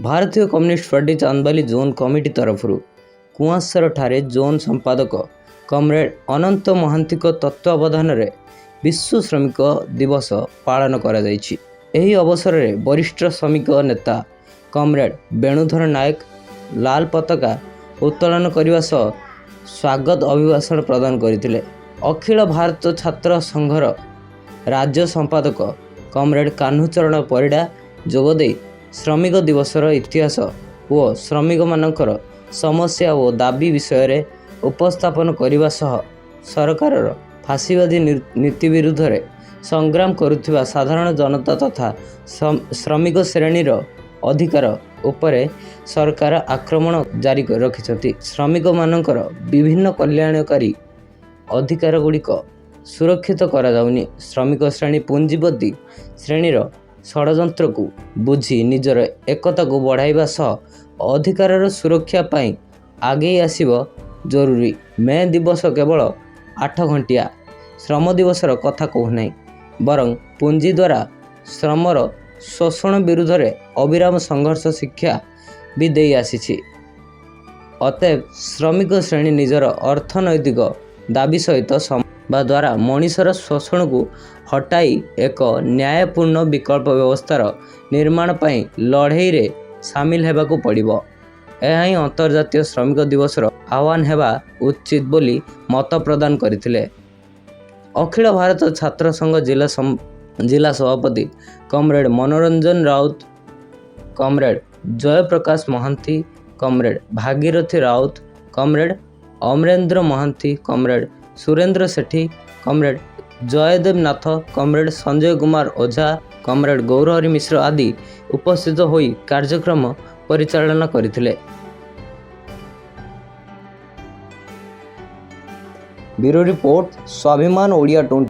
ଭାରତୀୟ communist party Chandbali zone committee ତରଫରୁ କୁଆଁସର ଠାରେ ଜୋନ୍ ସମ୍ପାଦକ କମ୍ରେଡ ଅନନ୍ତ ମହାନ୍ତିଙ୍କ ତତ୍ତ୍ୱାବଧାନରେ ବିଶ୍ୱ ଶ୍ରମିକ ଦିବସ ପାଳନ କରାଯାଇଛି। ଏହି ଅବସରରେ ବରିଷ୍ଠ ଶ୍ରମିକ ନେତା କମ୍ରେଡ ବେଣୁଧର ନାୟକ ଲାଲ ପତାକା ଉତ୍ତୋଳନ କରିବା ସହ ସ୍ୱାଗତ ଅଭିଭାଷଣ ପ୍ରଦାନ କରିଥିଲେ। ଅଖିଳ ଭାରତ ଛାତ୍ର ସଂଘର ରାଜ୍ୟ ସମ୍ପାଦକ କମ୍ରେଡ କାହ୍ନୁଚରଣ ପରିଡ଼ା ଯୋଗଦେଇ ଶ୍ରମିକ ଦିବସର ଇତିହାସ ଓ ଶ୍ରମିକମାନଙ୍କର ସମସ୍ୟା ଓ ଦାବି ବିଷୟରେ ଉପସ୍ଥାପନ କରିବା ସହ ସରକାରର ଫାଶୀବାଦୀ ନୀତି ବିରୁଦ୍ଧରେ ସଂଗ୍ରାମ କରୁଥିବା ସାଧାରଣ ଜନତା ତଥା ଶ୍ରମିକ ଶ୍ରେଣୀର ଅଧିକାର ଉପରେ ସରକାର ଆକ୍ରମଣ ଜାରି ରଖିଛନ୍ତି। ଶ୍ରମିକମାନଙ୍କର ବିଭିନ୍ନ କଲ୍ୟାଣକାରୀ ଅଧିକାରଗୁଡ଼ିକ ସୁରକ୍ଷିତ କରାଯାଉନି। ଶ୍ରମିକ ଶ୍ରେଣୀ ପୁଞ୍ଜିପତି ଶ୍ରେଣୀର ଷଡ଼ଯନ୍ତ୍ରକୁ ବୁଝି ନିଜର ଏକତାକୁ ବଢ଼ାଇବା ସହ ଅଧିକାରର ସୁରକ୍ଷା ପାଇଁ ଆଗେଇ ଆସିବା ଜରୁରୀ। ମେ ଦିବସ କେବଳ 8 ଘଣ୍ଟିଆ ଶ୍ରମ ଦିବସର କଥା କହୁନାହିଁ, ବରଂ ପୁଞ୍ଜି ଦ୍ୱାରା ଶ୍ରମର ଶୋଷଣ ବିରୁଦ୍ଧରେ ଅବିରାମ ସଂଘର୍ଷ ଶିକ୍ଷା ବି ଦେଇ ଆସିଛି। ଅତଏବ ଶ୍ରମିକ ଶ୍ରେଣୀ ନିଜର ଅର୍ଥନୈତିକ ଦାବି ସହିତ ଦ୍ୱାରା ମଣିଷର ଶୋଷଣକୁ ହଟାଇ ଏକ ନ୍ୟାୟପୂର୍ଣ୍ଣ ବିକଳ୍ପ ବ୍ୟବସ୍ଥାର ନିର୍ମାଣ ପାଇଁ ଲଢ଼େଇରେ ସାମିଲ ହେବାକୁ ପଡ଼ିବ। ଏହା ହିଁ ଅନ୍ତର୍ଜାତୀୟ ଶ୍ରମିକ ଦିବସର ଆହ୍ୱାନ ହେବା ଉଚିତ ବୋଲି ମତ ପ୍ରଦାନ କରିଥିଲେ। ଅଖିଳ ଭାରତ ଛାତ୍ର ସଂଘ ଜିଲ୍ଲା ସଭାପତି comrade Manoranjan Raut, comrade Jayaprakash Mohanty, comrade Bhagirathi Raut, comrade Amarendra Mohanty, comrade Surendra Sethi, comrade Jayadev Nath, comrade Sanjay Kumar Ojha, comrade Gourahari Mishra ଆଦି ଉପସ୍ଥିତ ହୋଇ କାର୍ଯ୍ୟକ୍ରମ ପରିଚାଳନା କରିଥିଲେ। ବ୍ୟୁରୋ ରିପୋର୍ଟ, ସ୍ୱାଭିମାନ ଓଡ଼ିଆ 20।